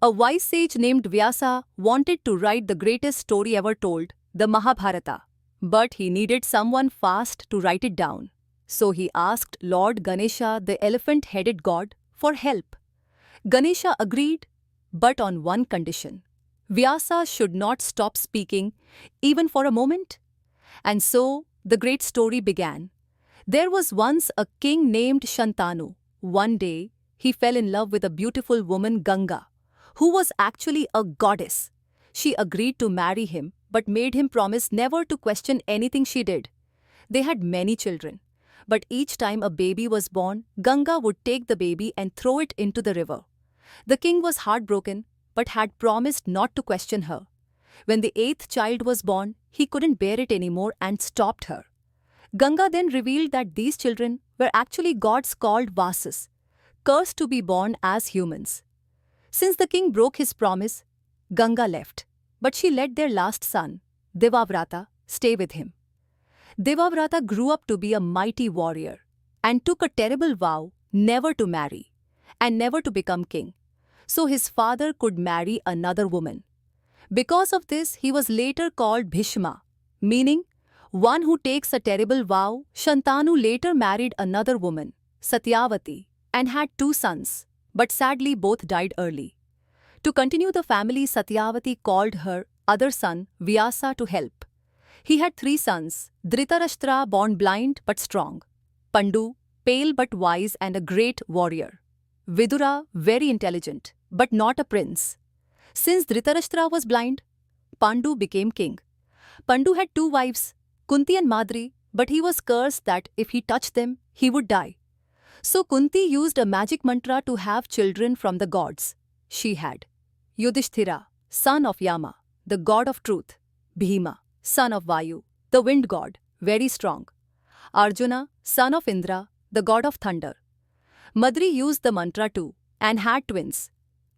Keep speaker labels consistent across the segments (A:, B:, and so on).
A: A wise sage named Vyasa wanted to write the greatest story ever told, the Mahabharata. But he needed someone fast to write it down. So he asked Lord Ganesha, the elephant-headed god, for help. Ganesha agreed, but on one condition. Vyasa should not stop speaking, even for a moment. And so, the great story began. There was once a king named Shantanu. One day, he fell in love with a beautiful woman, Ganga, who was actually a goddess. She agreed to marry him, but made him promise never to question anything she did. They had many children, but each time a baby was born, Ganga would take the baby and throw it into the river. The king was heartbroken, but had promised not to question her. When the eighth child was born, he couldn't bear it anymore and stopped her. Ganga then revealed that these children were actually gods called Vasas, cursed to be born as humans. Since the king broke his promise, Ganga left, but she let their last son, Devavrata, stay with him. Devavrata grew up to be a mighty warrior and took a terrible vow never to marry and never to become king, so his father could marry another woman. Because of this, he was later called Bhishma, meaning one who takes a terrible vow. Shantanu later married another woman, Satyavati, and had two sons, but sadly both died early. To continue the family, Satyavati called her other son, Vyasa, to help. He had three sons: Dhritarashtra, born blind but strong; Pandu, pale but wise and a great warrior; Vidura, very intelligent, but not a prince. Since Dhritarashtra was blind, Pandu became king. Pandu had two wives, Kunti and Madri, but he was cursed that if he touched them, he would die. So Kunti used a magic mantra to have children from the gods. She had Yudhishthira, son of Yama, the god of truth; Bhima, son of Vayu, the wind god, very strong; Arjuna, son of Indra, the god of thunder. Madri used the mantra too and had twins,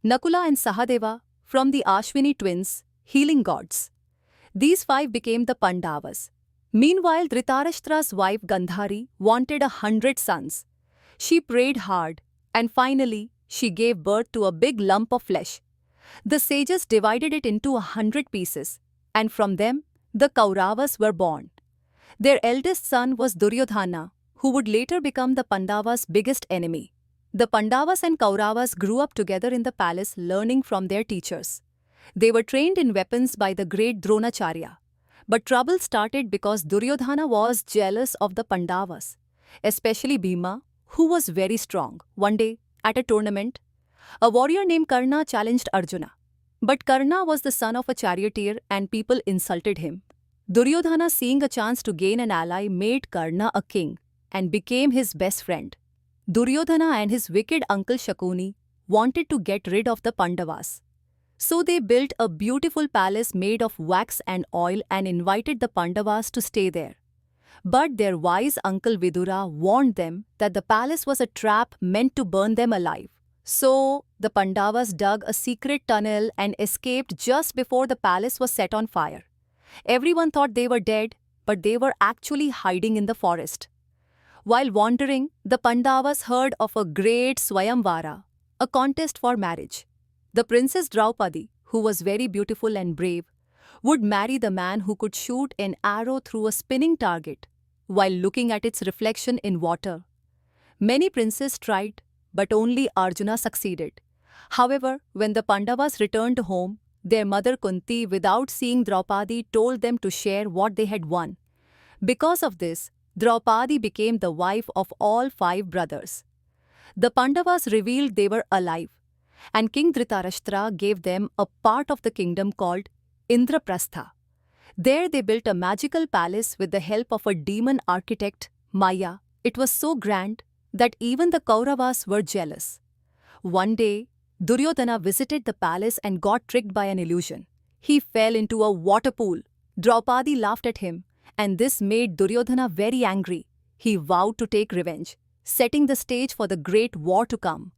A: Nakula and Sahadeva, from the Ashwini twins, healing gods. These five became the Pandavas. Meanwhile, Dhritarashtra's wife Gandhari wanted 100 sons. She prayed hard, and finally, she gave birth to a big lump of flesh. The sages divided it into 100 pieces, and from them, the Kauravas were born. Their eldest son was Duryodhana, who would later become the Pandavas' biggest enemy. The Pandavas and Kauravas grew up together in the palace, learning from their teachers. They were trained in weapons by the great Dronacharya. But trouble started because Duryodhana was jealous of the Pandavas, especially Bhima, who was very strong. One day, at a tournament, a warrior named Karna challenged Arjuna. But Karna was the son of a charioteer and people insulted him. Duryodhana, seeing a chance to gain an ally, made Karna a king and became his best friend. Duryodhana and his wicked uncle Shakuni wanted to get rid of the Pandavas. So they built a beautiful palace made of wax and oil and invited the Pandavas to stay there. But their wise uncle Vidura warned them that the palace was a trap meant to burn them alive. So the Pandavas dug a secret tunnel and escaped just before the palace was set on fire. Everyone thought they were dead, but they were actually hiding in the forest. While wandering, the Pandavas heard of a great Swayamvara, a contest for marriage. The princess Draupadi, who was very beautiful and brave, would marry the man who could shoot an arrow through a spinning target while looking at its reflection in water. Many princes tried, but only Arjuna succeeded. However, when the Pandavas returned home, their mother Kunti, without seeing Draupadi, told them to share what they had won. Because of this, Draupadi became the wife of all five brothers. The Pandavas revealed they were alive, and King Dhritarashtra gave them a part of the kingdom called Indraprastha. There they built a magical palace with the help of a demon architect, Maya. It was so grand that even the Kauravas were jealous. One day, Duryodhana visited the palace and got tricked by an illusion. He fell into a water pool. Draupadi laughed at him, and this made Duryodhana very angry. He vowed to take revenge, setting the stage for the great war to come.